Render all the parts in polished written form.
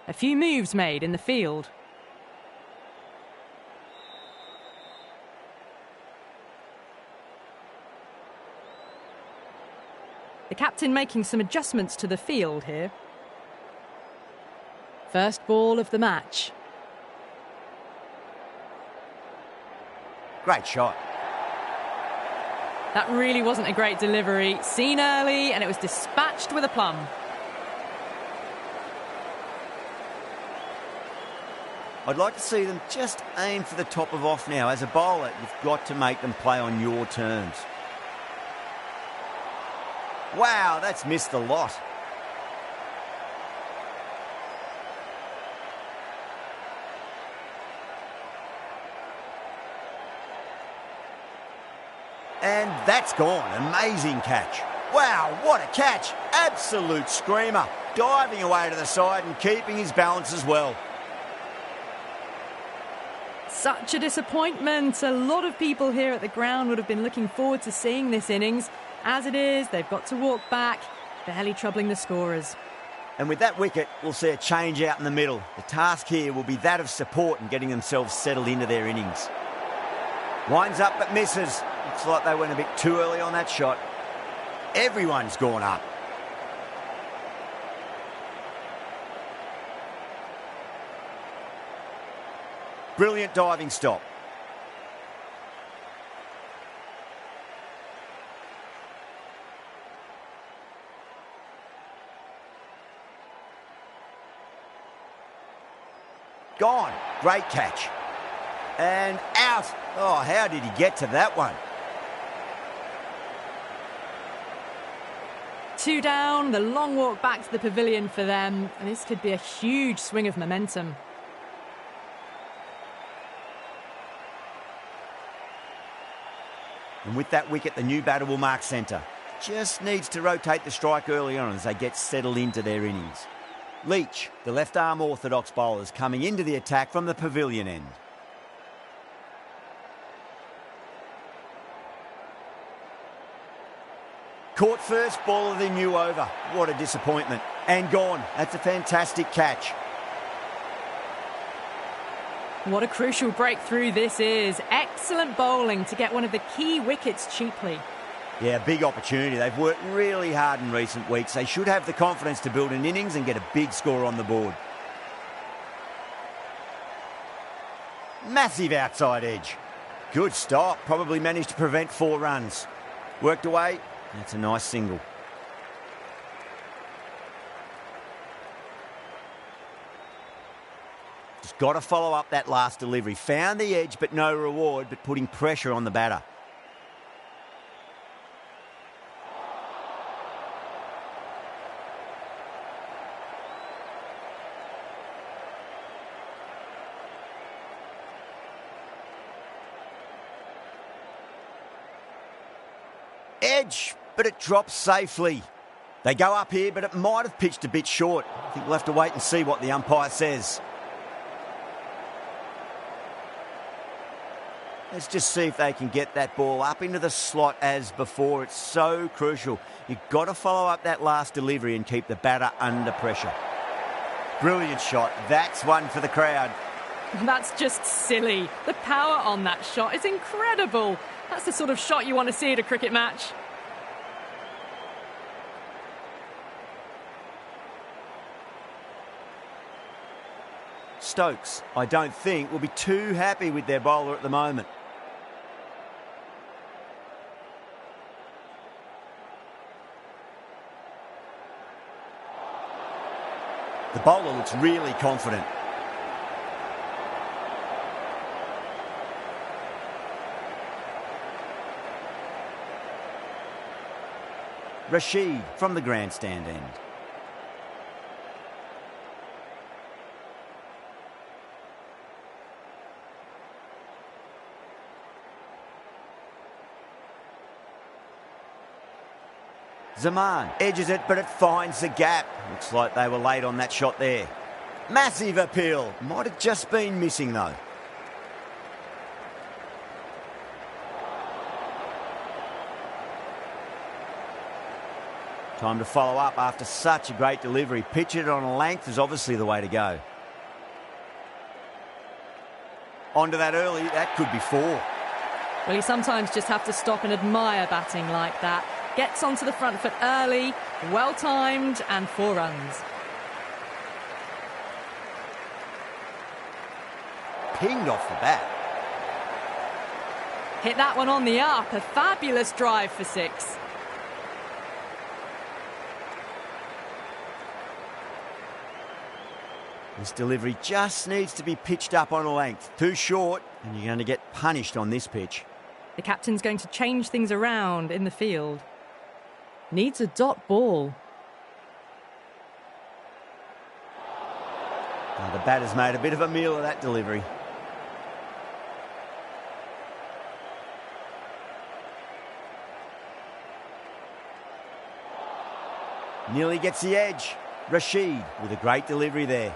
A few moves made in the field. The captain making some adjustments to the field here. First ball of the match. Great shot. That really wasn't a great delivery. Seen early, and it was dispatched with aplomb. I'd like to see them just aim for the top of off now. As a bowler, you've got to make them play on your terms. Wow, that's missed a lot. And that's gone. Amazing catch. Wow, what a catch. Absolute screamer. Diving away to the side and keeping his balance as well. Such a disappointment. A lot of people here at the ground would have been looking forward to seeing this innings. As it is, they've got to walk back, barely troubling the scorers. And with that wicket, we'll see a change out in the middle. The task here will be that of support and getting themselves settled into their innings. Winds up but misses. Looks like they went a bit too early on that shot. Everyone's gone up. Brilliant diving stop. Gone. Great catch. And out. Oh, how did he get to that one? 2 down, the long walk back to the pavilion for them. And this could be a huge swing of momentum. And with that wicket, the new batter will mark centre. Just needs to rotate the strike early on as they get settled into their innings. Leach, the left-arm orthodox bowlers, coming into the attack from the pavilion end. Caught first ball of the new over. What a disappointment. And gone. That's a fantastic catch. What a crucial breakthrough this is. Excellent bowling to get one of the key wickets cheaply. Yeah, big opportunity. They've worked really hard in recent weeks. They should have the confidence to build an innings and get a big score on the board. Massive outside edge. Good stop. Probably managed to prevent 4 runs. Worked away. That's a nice single. Just got to follow up that last delivery. Found the edge, but no reward, but putting pressure on the batter. Edge, but it drops safely. They go up here, but it might have pitched a bit short. I think we'll have to wait and see what the umpire says. Let's just see if they can get that ball up into the slot as before. It's so crucial. You've got to follow up that last delivery and keep the batter under pressure. Brilliant shot. That's one for the crowd. That's just silly. The power on that shot is incredible. That's the sort of shot you want to see at a cricket match. Stokes, I don't think, will be too happy with their bowler at the moment. The bowler looks really confident. Rashid from the grandstand end. Zaman edges it, but it finds the gap. Looks like they were late on that shot there. Massive appeal. Might have just been missing though. Time to follow up after such a great delivery. Pitch it on a length is obviously the way to go. Onto that early, that could be 4. Well, you sometimes just have to stop and admire batting like that. Gets onto the front foot early, well-timed, and 4 runs. Pinged off the bat. Hit that one on the up. A fabulous drive for 6. This delivery just needs to be pitched up on a length. Too short, and you're going to get punished on this pitch. The captain's going to change things around in the field. Needs a dot ball. Now the batter's made a bit of a meal of that delivery. Nearly gets the edge. Rashid with a great delivery there.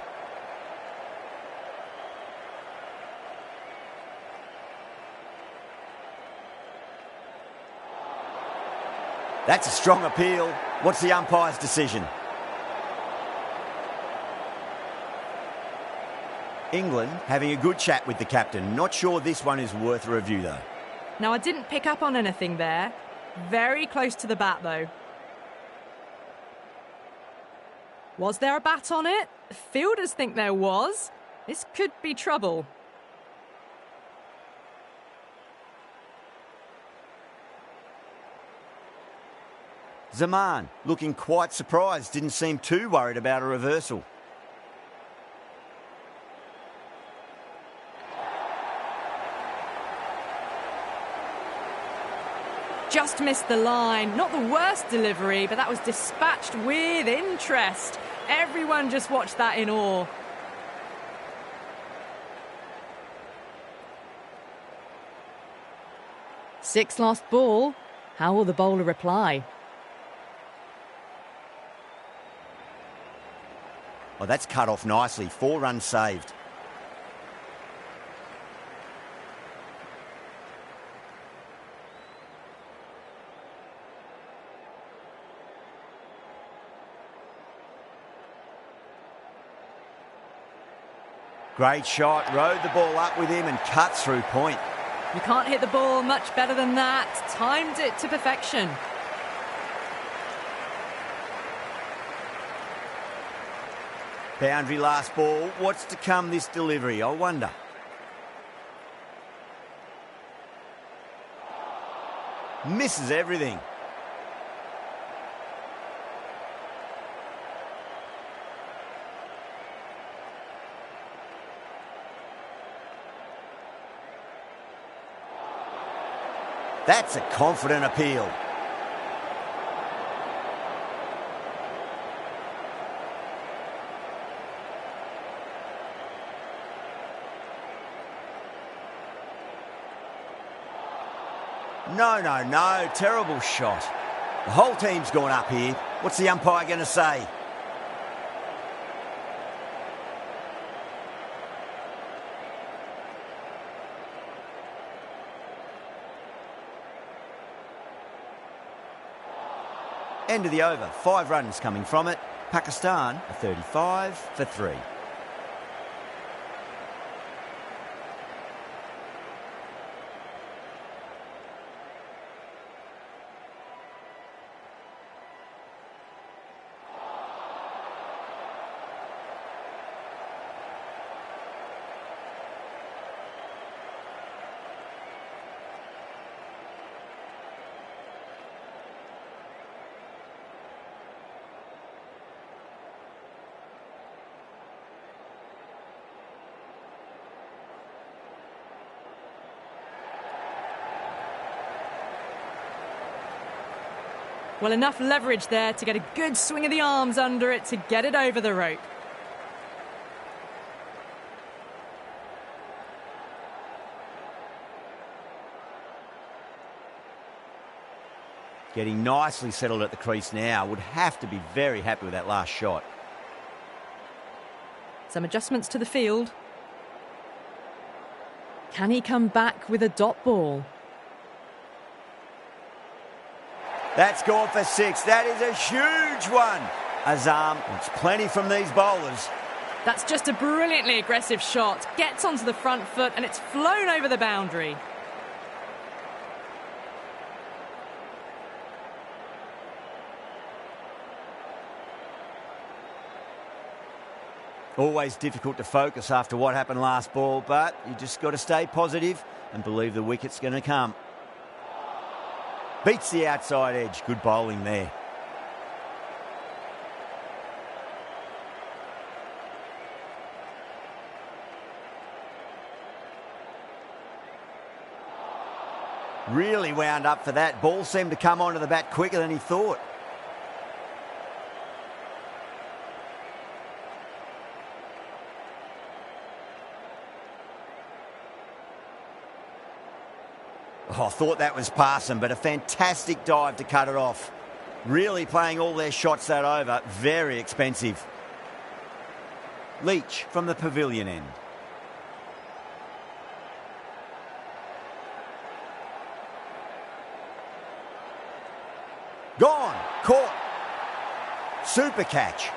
That's a strong appeal. What's the umpire's decision? England having a good chat with the captain. Not sure this one is worth a review, though. Now, I didn't pick up on anything there. Very close to the bat, though. Was there a bat on it? Fielders think there was. This could be trouble. Zaman looking quite surprised. Didn't seem too worried about a reversal. Just missed the line. Not the worst delivery, but that was dispatched with interest. Everyone just watched that in awe. Six last ball. How will the bowler reply? Oh, that's cut off nicely. 4 runs saved. Great shot. Rode the ball up with him and cut through point. You can't hit the ball much better than that. Timed it to perfection. Boundary last ball. What's to come this delivery, I wonder? Misses everything. That's a confident appeal. No. Terrible shot. The whole team's gone up here. What's the umpire going to say? End of the over. 5 runs coming from it. Pakistan are 35 for 3. Well, enough leverage there to get a good swing of the arms under it to get it over the rope. Getting nicely settled at the crease now. Would have to be very happy with that last shot. Some adjustments to the field. Can he come back with a dot ball? That's gone for 6. That is a huge one. Azam wants plenty from these bowlers. That's just a brilliantly aggressive shot. Gets onto the front foot and it's flown over the boundary. Always difficult to focus after what happened last ball, but you just got to stay positive and believe the wicket's going to come. Beats the outside edge. Good bowling there. Really wound up for that. Ball seemed to come onto the bat quicker than he thought. Oh, I thought that was passing, but a fantastic dive to cut it off. Really playing all their shots that over. Very expensive. Leach from the pavilion end. Gone. Caught. Super catch.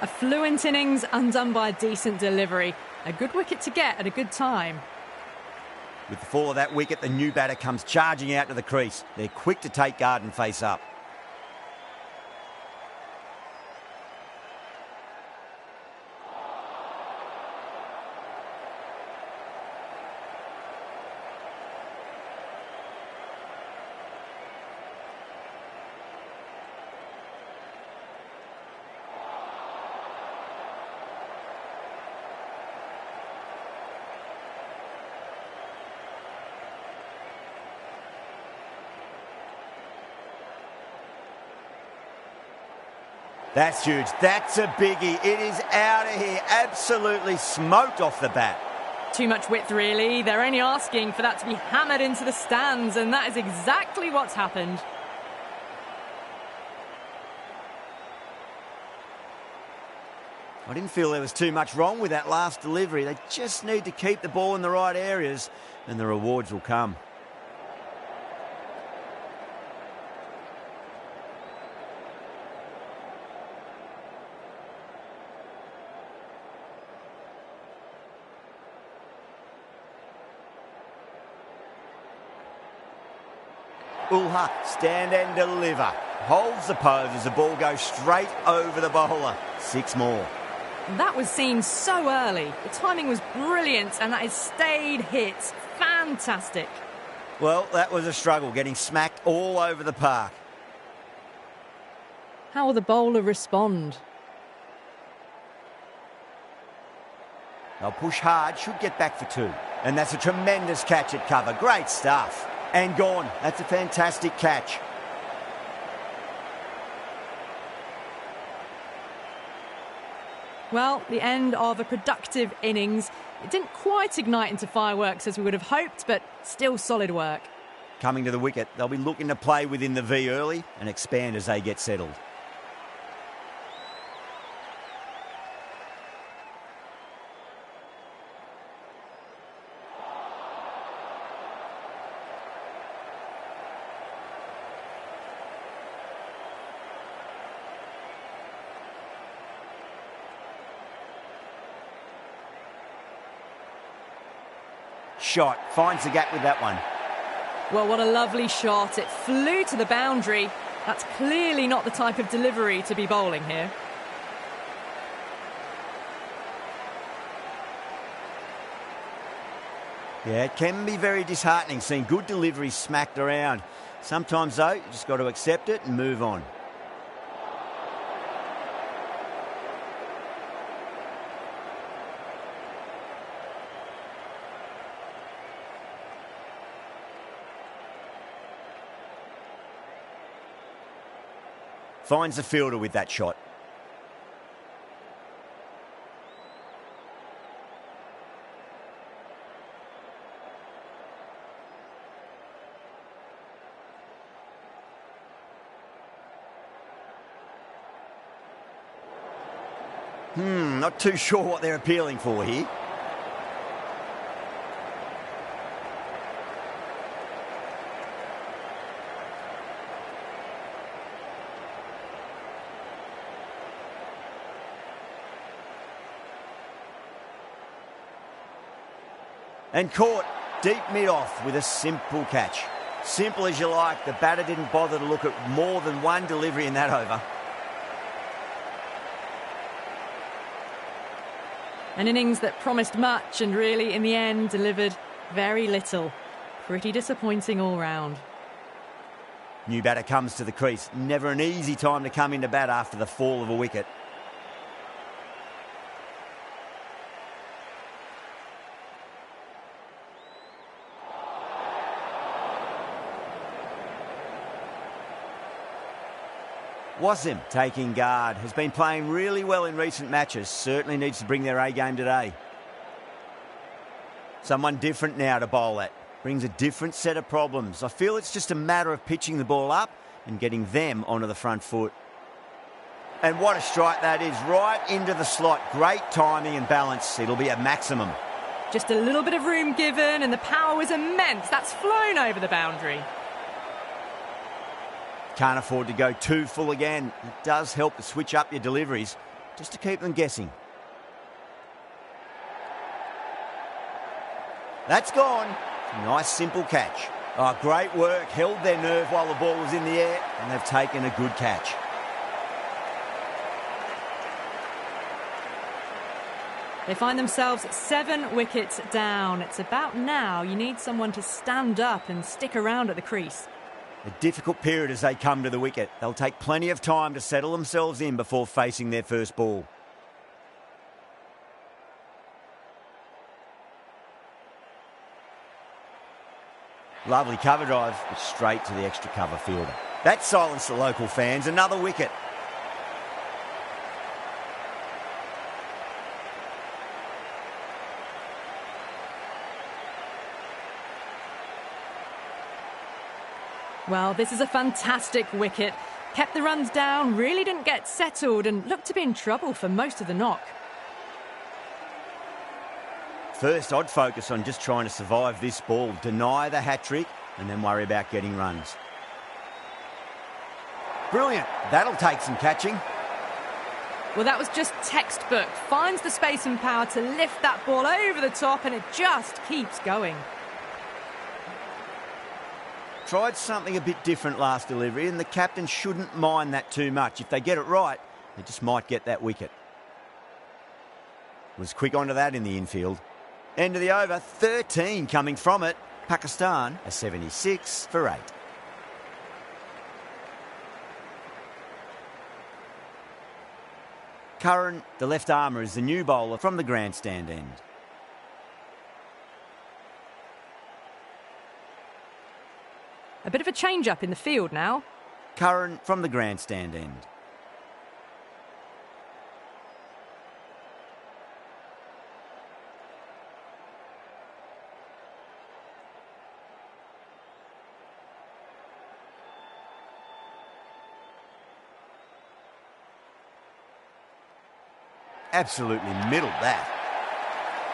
A fluent innings undone by a decent delivery. A good wicket to get at a good time. With the fall of that wicket, the new batter comes charging out to the crease. They're quick to take guard and face up. That's huge. That's a biggie. It is out of here. Absolutely smoked off the bat. Too much width, really. They're only asking for that to be hammered into the stands, and that is exactly what's happened. I didn't feel there was too much wrong with that last delivery. They just need to keep the ball in the right areas, and the rewards will come. Ulha, stand and deliver. Holds the pose as the ball goes straight over the bowler. 6 more. That was seen so early. The timing was brilliant and that is stayed hits. Fantastic. Well, that was a struggle, getting smacked all over the park. How will the bowler respond? They'll push hard, should get back for 2. And that's a tremendous catch at cover. Great stuff. And gone. That's a fantastic catch. Well, the end of a productive innings. It didn't quite ignite into fireworks as we would have hoped, but still solid work. Coming to the wicket, they'll be looking to play within the V early and expand as they get settled. Shot, finds the gap with that one. Well, what a lovely shot. It flew to the boundary. That's clearly not the type of delivery to be bowling here. Yeah, it can be very disheartening seeing good deliveries smacked around. Sometimes, though, you just got to accept it and move on. Finds the fielder with that shot. Not too sure what they're appealing for here. And caught deep mid-off with a simple catch. Simple as you like, the batter didn't bother to look at more than one delivery in that over. An innings that promised much and really, in the end, delivered very little. Pretty disappointing all round. New batter comes to the crease. Never an easy time to come into bat after the fall of a wicket. Wasim taking guard. Has been playing really well in recent matches. Certainly needs to bring their A game today. Someone different now to bowl at. Brings a different set of problems. I feel it's just a matter of pitching the ball up and getting them onto the front foot. And what a strike that is. Right into the slot. Great timing and balance. It'll be a maximum. Just a little bit of room given and the power was immense. That's flown over the boundary. Can't afford to go too full again. It does help to switch up your deliveries just to keep them guessing. That's gone. Nice simple catch. Oh, great work. Held their nerve while the ball was in the air and they've taken a good catch. They find themselves 7 wickets down. It's about now you need someone to stand up and stick around at the crease. A difficult period as they come to the wicket. They'll take plenty of time to settle themselves in before facing their first ball. Lovely cover drive, but straight to the extra cover fielder. That silenced the local fans. Another wicket. Well, this is a fantastic wicket. Kept the runs down, really didn't get settled and looked to be in trouble for most of the knock. First, I'd focus on just trying to survive this ball, deny the hat-trick, and then worry about getting runs. Brilliant. That'll take some catching. Well, that was just textbook. Finds the space and power to lift that ball over the top, and it just keeps going. Tried something a bit different last delivery, and the captain shouldn't mind that too much. If they get it right, they just might get that wicket. Was quick onto that in the infield. End of the over, 13 coming from it. Pakistan, a 76 for 8. Karein, the left armour, is the new bowler from the grandstand end. A bit of a change-up in the field now. Karein from the grandstand end. Absolutely middled that.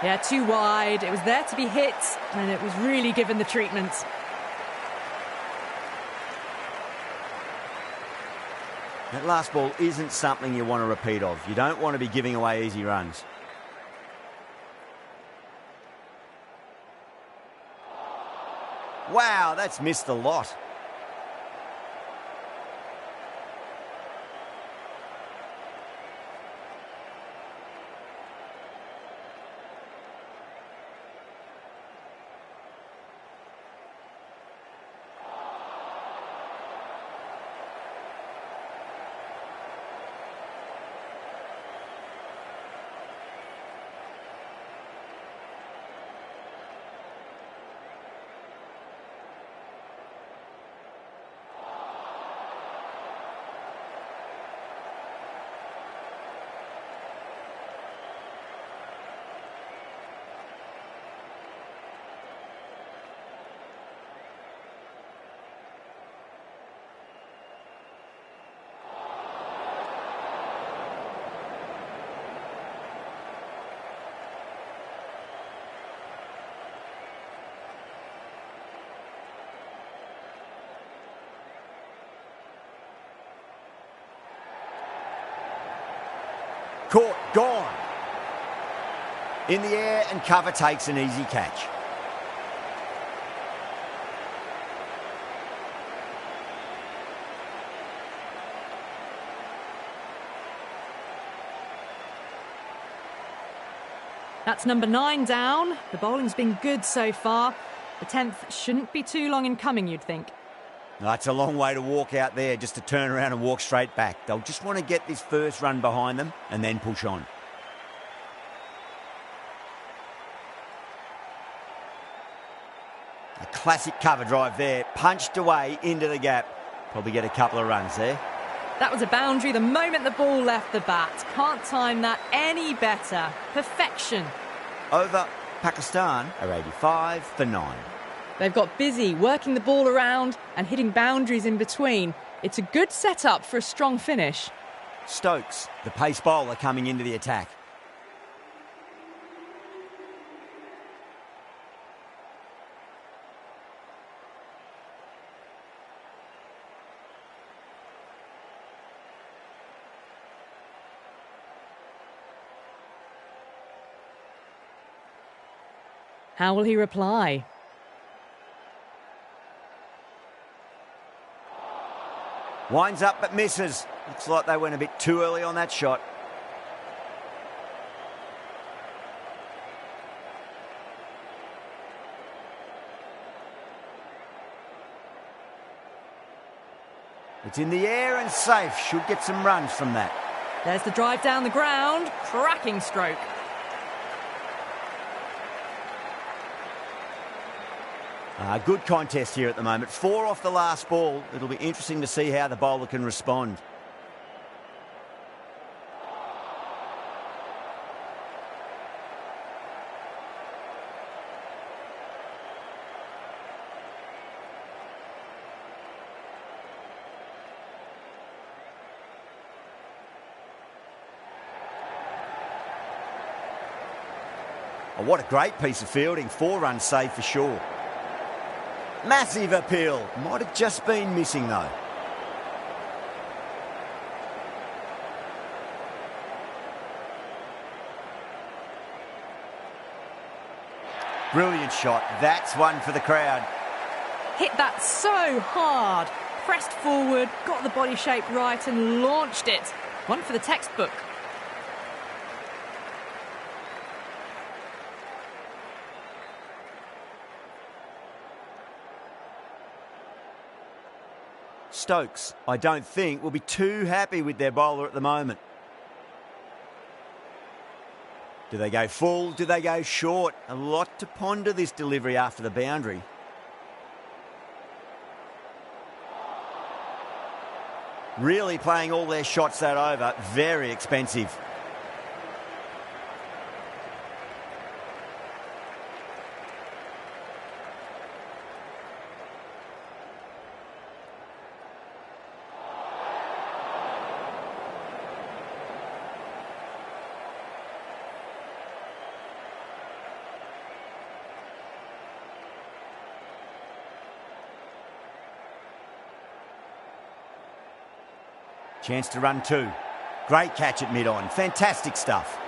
Yeah, too wide. It was there to be hit, and it was really given the treatment. That last ball isn't something you want to repeat of. You don't want to be giving away easy runs. Wow, that's missed a lot. Caught, gone. In the air and cover takes an easy catch. That's number 9 down. The bowling's been good so far. The 10th shouldn't be too long in coming, you'd think. No, it's a long way to walk out there just to turn around and walk straight back. They'll just want to get this first run behind them and then push on. A classic cover drive there, punched away into the gap. Probably get a couple of runs there. That was a boundary the moment the ball left the bat. Can't time that any better. Perfection. Over Pakistan are 85 for 9. They've got busy working the ball around and hitting boundaries in between. It's a good setup for a strong finish. Stokes, the pace bowler, coming into the attack. How will he reply? Winds up but misses. Looks like they went a bit too early on that shot. It's in the air and safe. Should get some runs from that. There's the drive down the ground. Cracking stroke. Good contest here at the moment. 4 off the last ball. It'll be interesting to see how the bowler can respond. Oh, what a great piece of fielding. 4 runs saved for sure. Massive appeal. Might have just been missing though. Brilliant shot. That's one for the crowd. Hit that so hard. Pressed forward, got the body shape right and launched it. One for the textbook. Stokes, I don't think, will be too happy with their bowler at the moment. Do they go full? Do they go short? A lot to ponder this delivery after the boundary. Really playing all their shots that over. Very expensive. Chance to run 2. Great catch at mid-on. Fantastic stuff.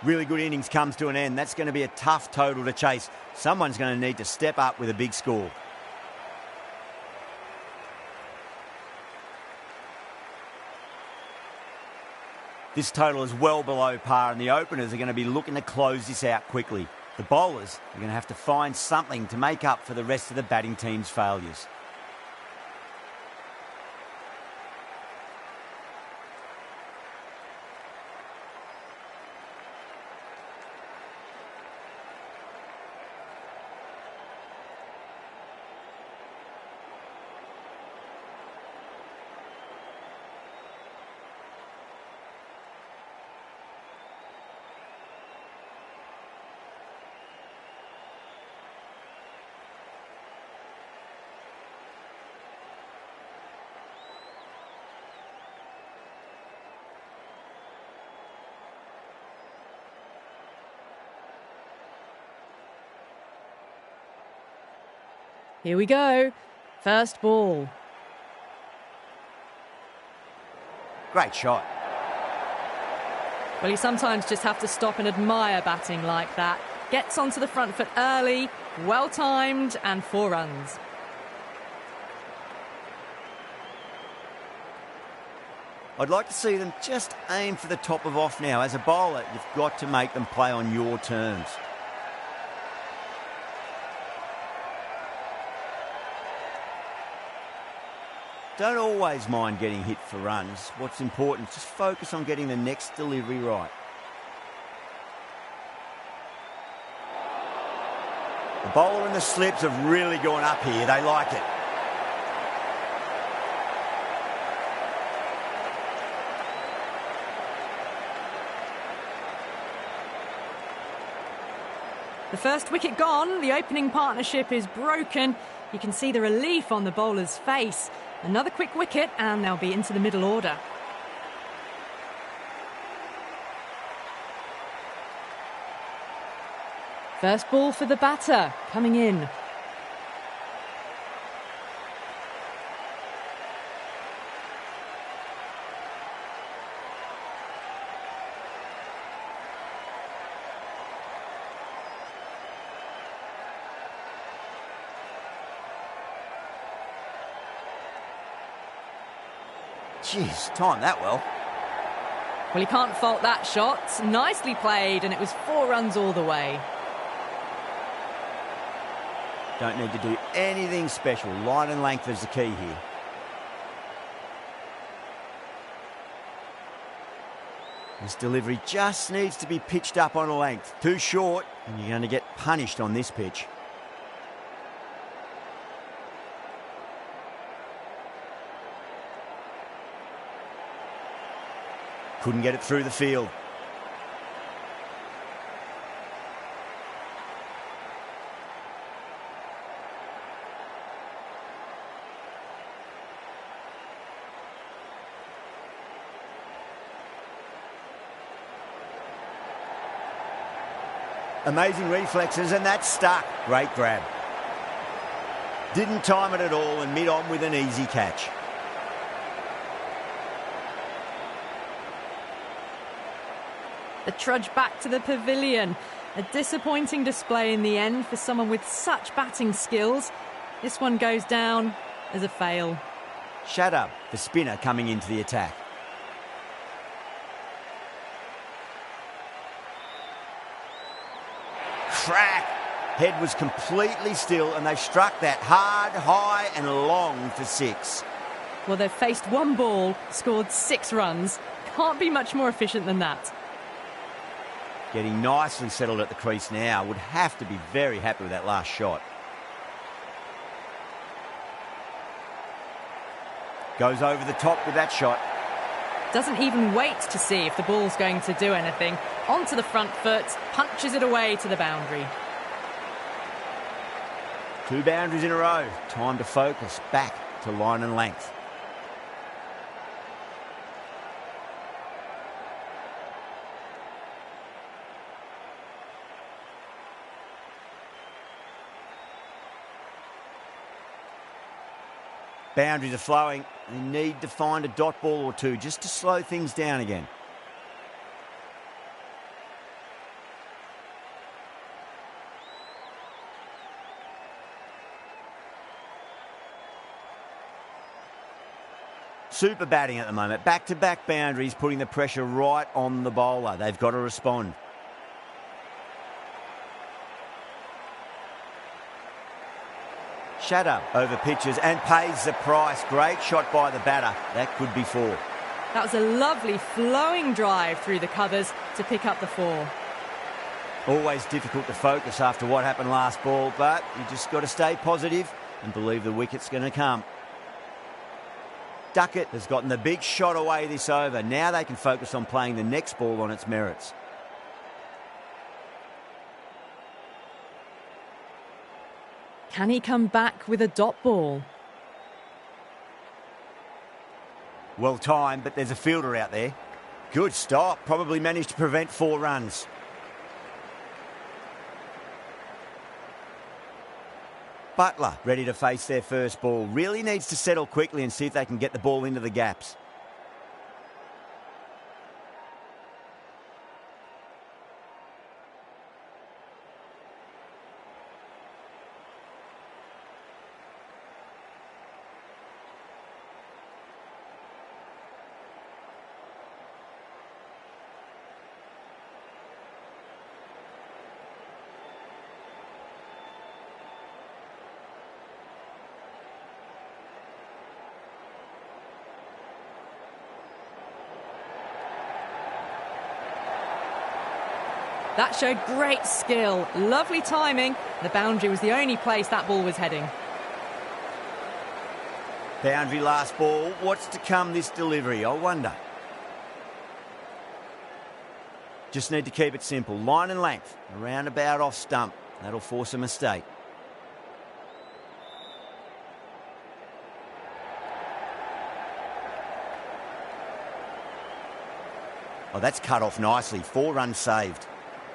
Really good innings comes to an end. That's going to be a tough total to chase. Someone's going to need to step up with a big score. This total is well below par and the openers are going to be looking to close this out quickly. The bowlers are going to have to find something to make up for the rest of the batting team's failures. Here we go. First ball. Great shot. Well, you sometimes just have to stop and admire batting like that. Gets onto the front foot early, well timed, and 4 runs. I'd like to see them just aim for the top of off now. As a bowler, you've got to make them play on your terms. Don't always mind getting hit for runs. What's important is just focus on getting the next delivery right. The bowler and the slips have really gone up here. They like it. The first wicket gone, the opening partnership is broken. You can see the relief on the bowler's face. Another quick wicket and they'll be into the middle order. First ball for the batter, coming in. Jeez, timed that well. Well, you can't fault that shot. Nicely played, and it was 4 runs all the way. Don't need to do anything special. Line and length is the key here. This delivery just needs to be pitched up on a length. Too short, and you're going to get punished on this pitch. Couldn't get it through the field. Amazing reflexes, and that's stuck. Great grab. Didn't time it at all and mid-on with an easy catch. The trudge back to the pavilion. A disappointing display in the end for someone with such batting skills. This one goes down as a fail. Shandaar, the spinner, coming into the attack. Crack! Head was completely still and they struck that hard, high and long for 6. Well, they've faced 1 ball, scored 6 runs. Can't be much more efficient than that. Getting nicely settled at the crease now. Would have to be very happy with that last shot. Goes over the top with that shot. Doesn't even wait to see if the ball's going to do anything. Onto the front foot, punches it away to the boundary. 2 boundaries in a row. Time to focus back to line and length. Boundaries are flowing. They need to find a dot ball or 2 just to slow things down again. Super batting at the moment. Back-to-back boundaries, putting the pressure right on the bowler. They've got to respond. Shandaar over pitches and pays the price. Great shot by the batter. That could be 4. That was a lovely flowing drive through the covers to pick up the 4. Always difficult to focus after what happened last ball, but you just got to stay positive and believe the wicket's going to come. Duckett has gotten the big shot away this over. Now they can focus on playing the next ball on its merits. Can he come back with a dot ball? Well timed, but there's a fielder out there. Good stop. Probably managed to prevent 4 runs. Butler ready to face their first ball. Really needs to settle quickly and see if they can get the ball into the gaps. That showed great skill, lovely timing. The boundary was the only place that ball was heading. Boundary last ball. What's to come this delivery, I wonder? Just need to keep it simple. Line and length, around about off stump. That'll force a mistake. Oh, that's cut off nicely. 4 runs saved.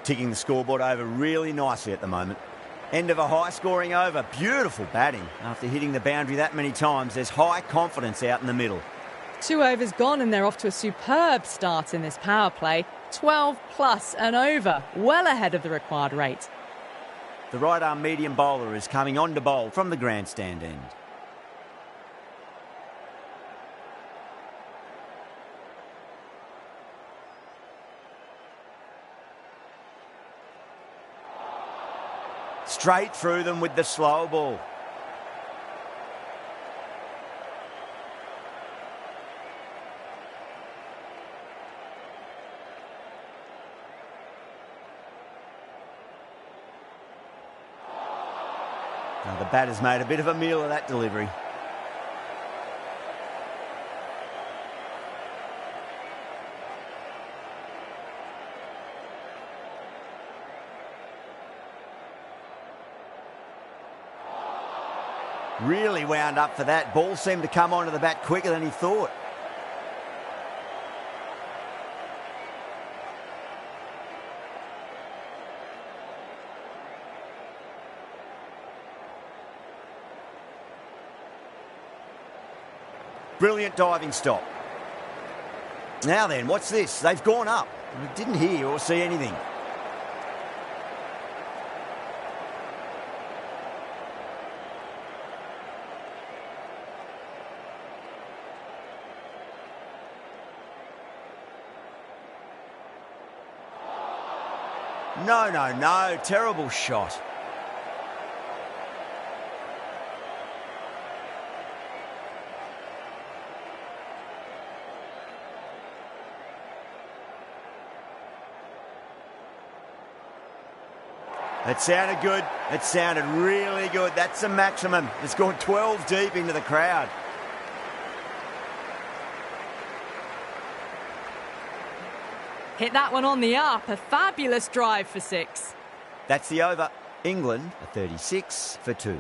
Ticking the scoreboard over really nicely at the moment. End of a high-scoring over. Beautiful batting. After hitting the boundary that many times, there's high confidence out in the middle. 2 overs gone and they're off to a superb start in this power play. 12 plus and over, well ahead of the required rate. The right-arm medium bowler is coming on to bowl from the grandstand end. Straight through them with the slow ball. Now the batter's made a bit of a meal of that delivery. Really wound up for that. Ball seemed to come onto the bat quicker than he thought. Brilliant diving stop. Now then, what's this? They've gone up. I didn't hear or see anything. No. Terrible shot. It sounded good. It sounded really good. That's the maximum. It's gone 12 deep into the crowd. Hit that one on the up. A fabulous drive for 6. That's the over. England are 36 for 2.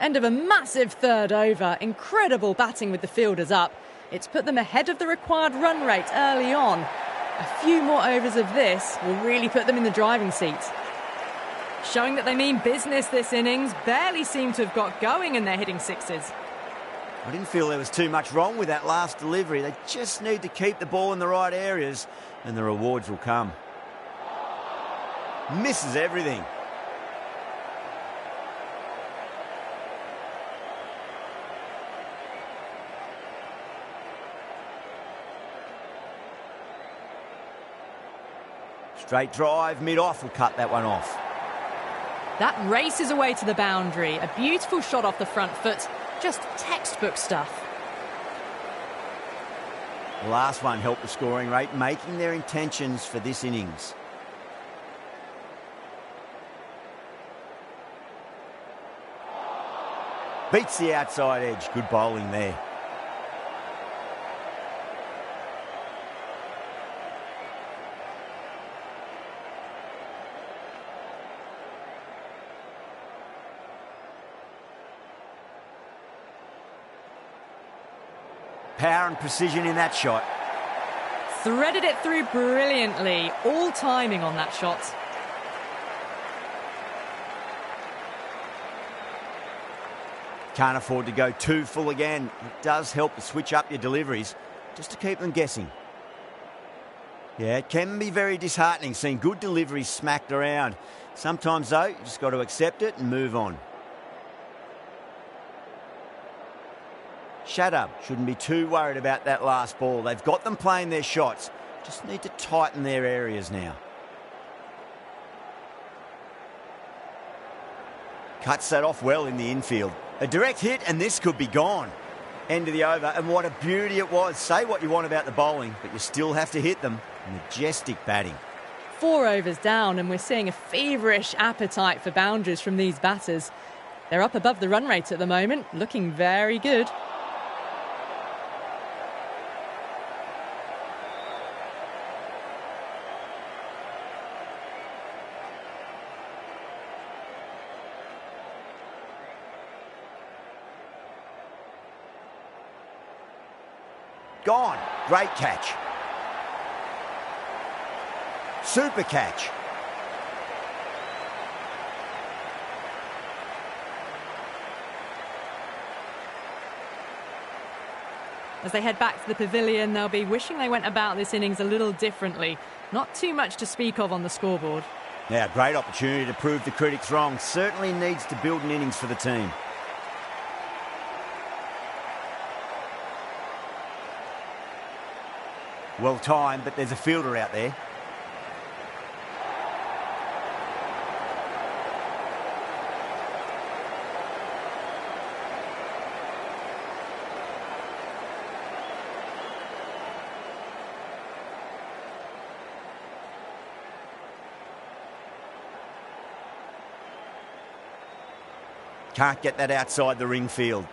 End of a massive third over. Incredible batting with the fielders up. It's put them ahead of the required run rate early on. A few more overs of this will really put them in the driving seat. Showing that they mean business this innings. Barely seem to have got going and they're hitting 6s. I didn't feel there was too much wrong with that last delivery. They just need to keep the ball in the right areas and the rewards will come. Misses everything. Straight drive, mid-off will cut that one off. That races away to the boundary. A beautiful shot off the front foot. Just textbook stuff. The last one helped the scoring rate, making their intentions for this innings. Beats the outside edge. Good bowling there. Power and precision in that shot. Threaded it through brilliantly. All timing on that shot. Can't afford to go too full again. It does help to switch up your deliveries just to keep them guessing. Yeah, it can be very disheartening seeing good deliveries smacked around. Sometimes, though, you just got to accept it and move on. Shut up. Shouldn't be too worried about that last ball. They've got them playing their shots. Just need to tighten their areas now. Cuts that off well in the infield. A direct hit and this could be gone. End of the over, and what a beauty it was. Say what you want about the bowling, but you still have to hit them. Majestic batting. 4 overs down, and we're seeing a feverish appetite for boundaries from these batters. They're up above the run rate at the moment, looking very good. Gone. Great catch. Super catch. As they head back to the pavilion, they'll be wishing they went about this innings a little differently. Not too much to speak of on the scoreboard. Now, great opportunity to prove the critics wrong. Certainly needs to build an innings for the team. Well timed, but there's a fielder out there. Can't get that outside the ring field.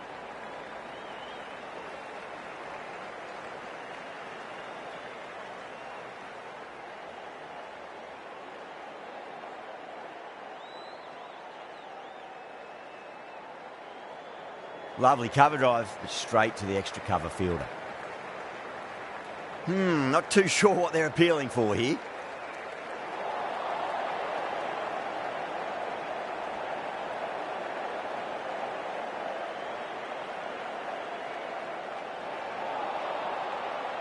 Lovely cover drive, but straight to the extra cover fielder. Not too sure what they're appealing for here.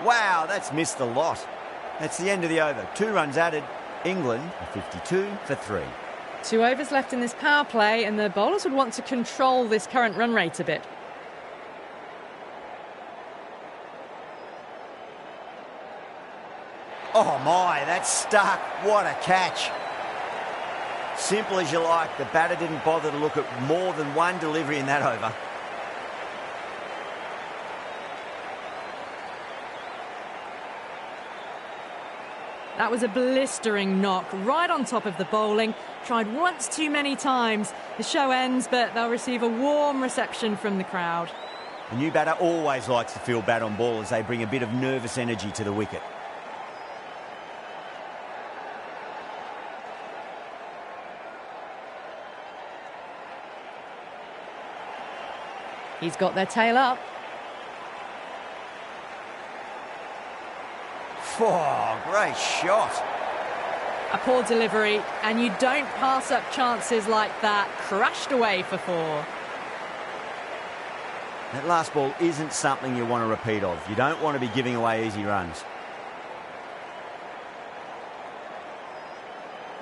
Wow, that's missed the lot. That's the end of the over. 2 runs added. England are 52 for 3. 2 overs left in this power play, and the bowlers would want to control this current run rate a bit. Oh my, that's stuck. What a catch. Simple as you like. The batter didn't bother to look at more than one delivery in that over. That was a blistering knock right on top of the bowling. Tried once too many times. The show ends, but they'll receive a warm reception from the crowd. The new batter always likes to feel bat on ball as they bring a bit of nervous energy to the wicket. He's got their tail up. Oh, great shot. A poor delivery, and you don't pass up chances like that. Crashed away for 4. That last ball isn't something you want to repeat of. You don't want to be giving away easy runs.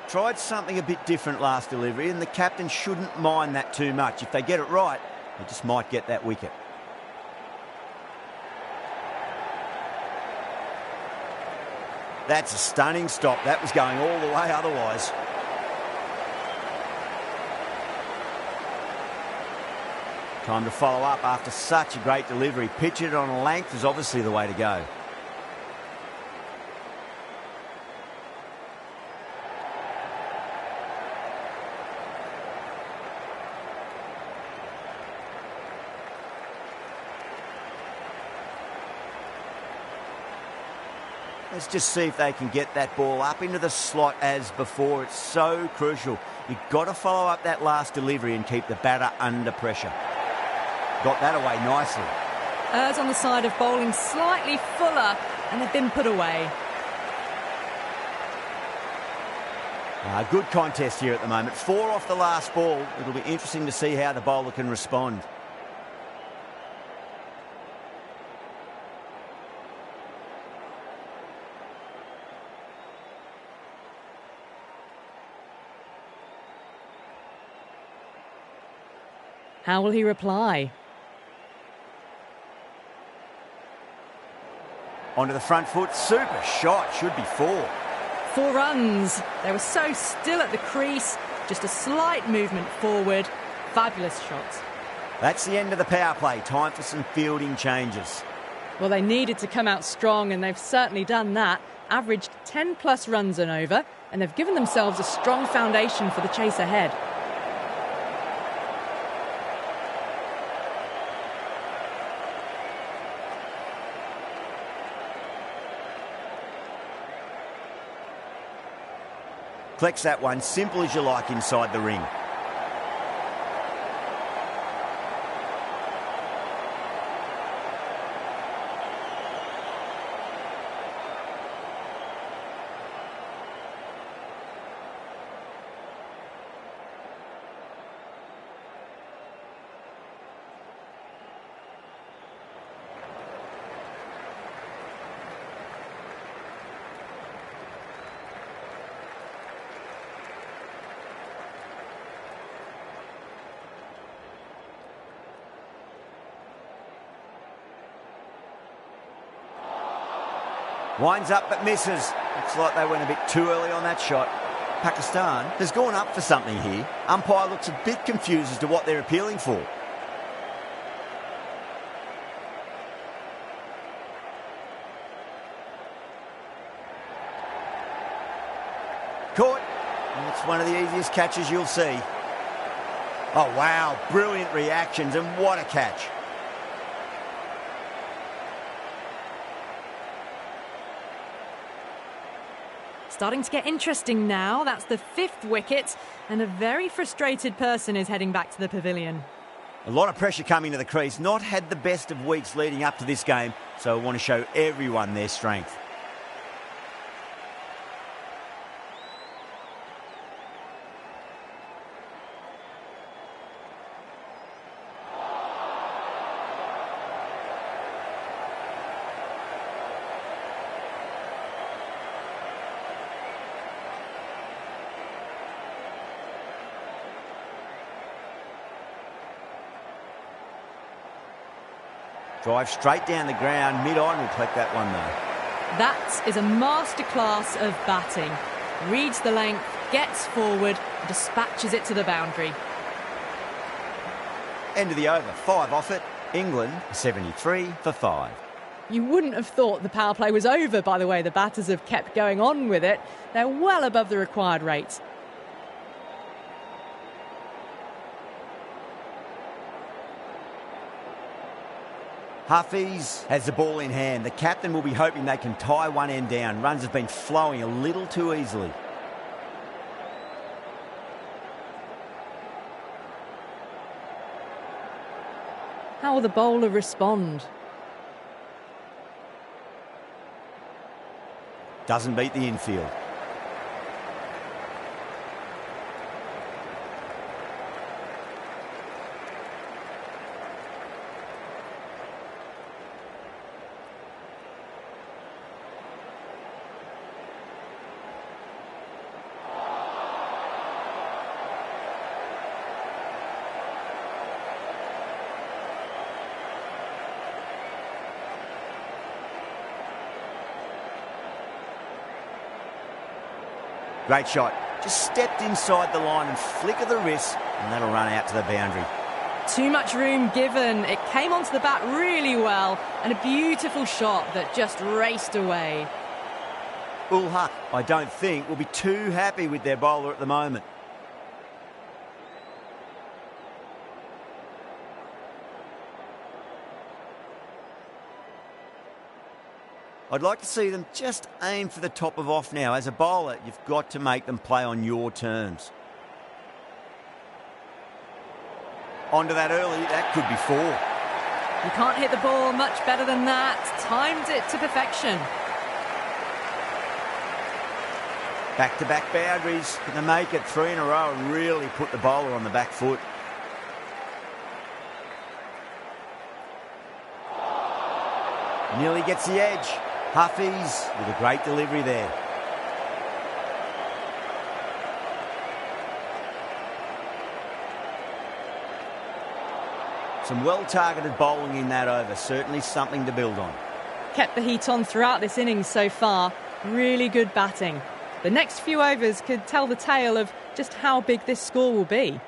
Tried something a bit different last delivery, and the captain shouldn't mind that too much. If they get it right, they just might get that wicket. That's a stunning stop. That was going all the way otherwise. Time to follow up after such a great delivery. Pitch it on a length is obviously the way to go. Let's just see if they can get that ball up into the slot as before. It's so crucial. You've got to follow up that last delivery and keep the batter under pressure. Got that away nicely. Errs on the side of bowling slightly fuller, and they've been put away. Good contest here at the moment. 4 off the last ball. It'll be interesting to see how the bowler can respond. How will he reply? Onto the front foot. Super shot. Should be 4. 4 runs. They were so still at the crease. Just a slight movement forward. Fabulous shots. That's the end of the power play. Time for some fielding changes. Well, they needed to come out strong, and they've certainly done that. Averaged 10 plus runs an over, and they've given themselves a strong foundation for the chase ahead. Collects that one, simple as you like, inside the ring. Winds up but misses. Looks like they went a bit too early on that shot. Pakistan has gone up for something here. Umpire looks a bit confused as to what they're appealing for. Caught. And it's one of the easiest catches you'll see. Oh, wow. Brilliant reactions, and what a catch. Starting to get interesting now. That's the 5th wicket, and a very frustrated person is heading back to the pavilion. A lot of pressure coming to the crease. Not had the best of weeks leading up to this game, so I want to show everyone their strength. Drive straight down the ground, mid-on will collect that one though. That is a masterclass of batting. Reads the length, gets forward, and dispatches it to the boundary. End of the over, 5 off it. England 73 for 5. You wouldn't have thought the power play was over by the way the batters have kept going on with it. They're well above the required rate. Hafiz has the ball in hand. The captain will be hoping they can tie one end down. Runs have been flowing a little too easily. How will the bowler respond? Doesn't beat the infield. Great shot. Just stepped inside the line and flick of the wrist, and that'll run out to the boundary. Too much room given. It came onto the bat really well, and a beautiful shot that just raced away. Ul Haq, I don't think, will be too happy with their bowler at the moment. I'd like to see them just aim for the top of off now. As a bowler, you've got to make them play on your terms. Onto that early, that could be 4. You can't hit the ball much better than that. Timed it to perfection. Back-to-back boundaries. Can they make it 3 in a row and really put the bowler on the back foot? Nearly gets the edge. Hafiz with a great delivery there. Some well-targeted bowling in that over. Certainly something to build on. Kept the heat on throughout this innings so far. Really good batting. The next few overs could tell the tale of just how big this score will be.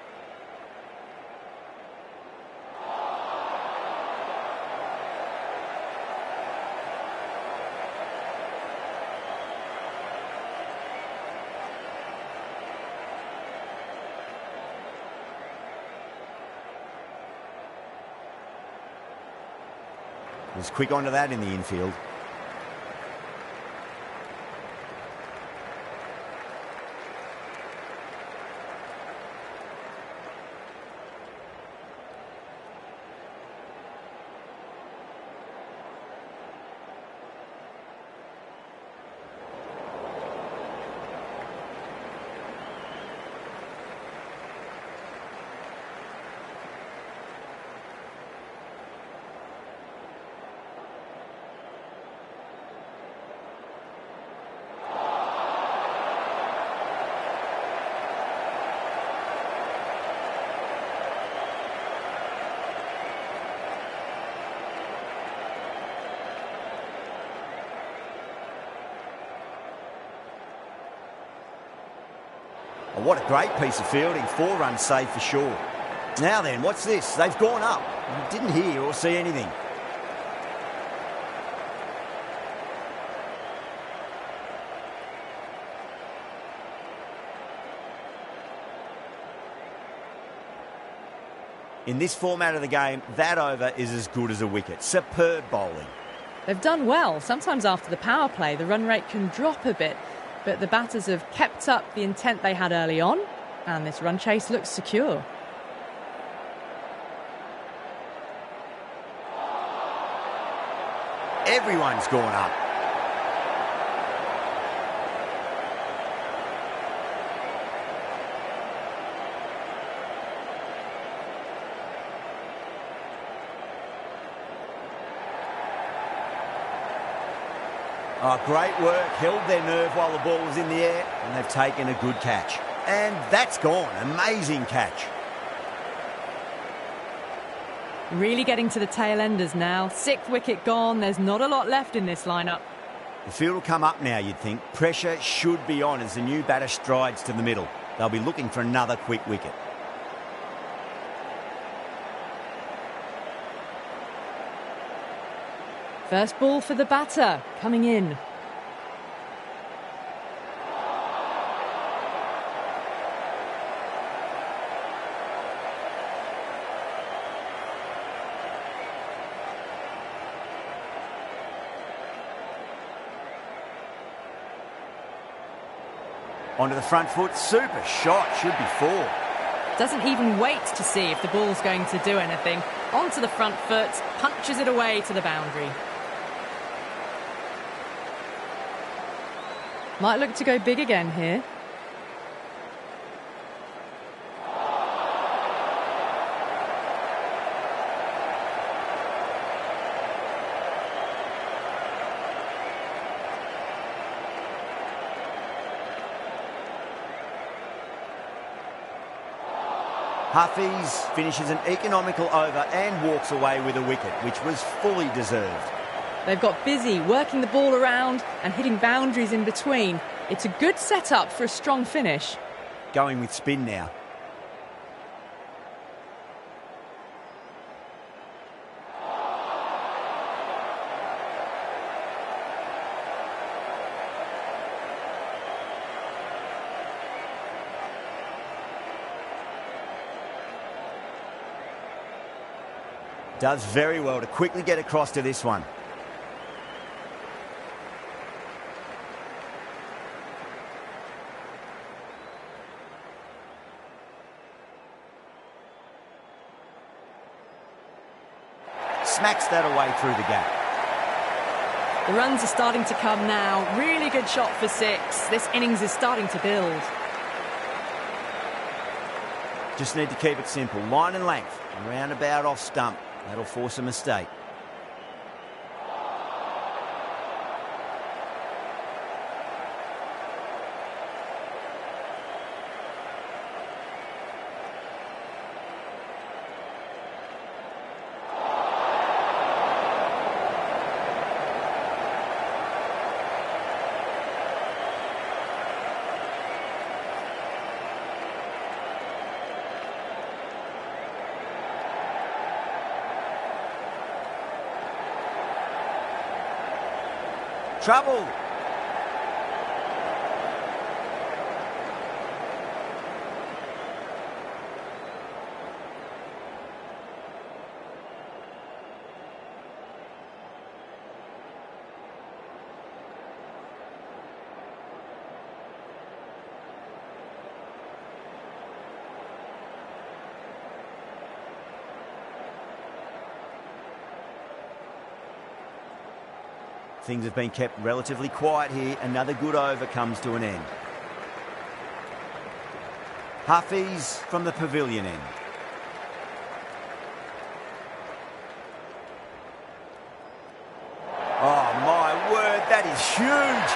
Was quick onto that in the infield. Oh, what a great piece of fielding. 4 runs saved for sure. Now then, what's this? They've gone up. You didn't hear or see anything. In this format of the game, that over is as good as a wicket. Superb bowling. They've done well. Sometimes after the power play, the run rate can drop a bit, but the batters have kept up the intent they had early on, and this run chase looks secure. Everyone's gone up. Oh, great work. Held their nerve while the ball was in the air, and they've taken a good catch. And that's gone. Amazing catch. Really getting to the tail enders now. 6th wicket gone. There's not a lot left in this lineup. The field will come up now, you'd think. Pressure should be on as the new batter strides to the middle. They'll be looking for another quick wicket. First ball for the batter, coming in. Onto the front foot, super shot, should be 4. Doesn't even wait to see if the ball's going to do anything. Onto the front foot, punches it away to the boundary. Might look to go big again here. Hafeez finishes an economical over and walks away with a wicket, which was fully deserved. They've got busy working the ball around and hitting boundaries in between. It's a good setup for a strong finish. Going with spin now. Does very well to quickly get across to this one. Smacks that away through the gap. The runs are starting to come now. Really good shot for 6. This innings is starting to build. Just need to keep it simple. Line and length. Roundabout off stump. That'll force a mistake. Trouble. things have been kept relatively quiet here. Another good over comes to an end. Hafiz from the pavilion end. Oh, my word, that is huge.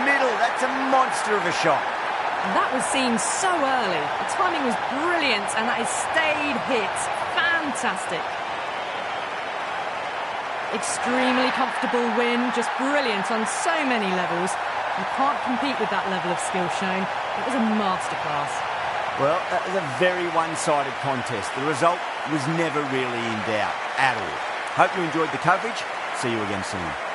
Middle, that's a monster of a shot. That was seen so early. The timing was brilliant, and that is stayed hit. Fantastic. Extremely comfortable win, just brilliant on so many levels. You can't compete with that level of skill shown. It was a masterclass. Well, that was a very one-sided contest. The result was never really in doubt at all. Hope you enjoyed the coverage. See you again soon.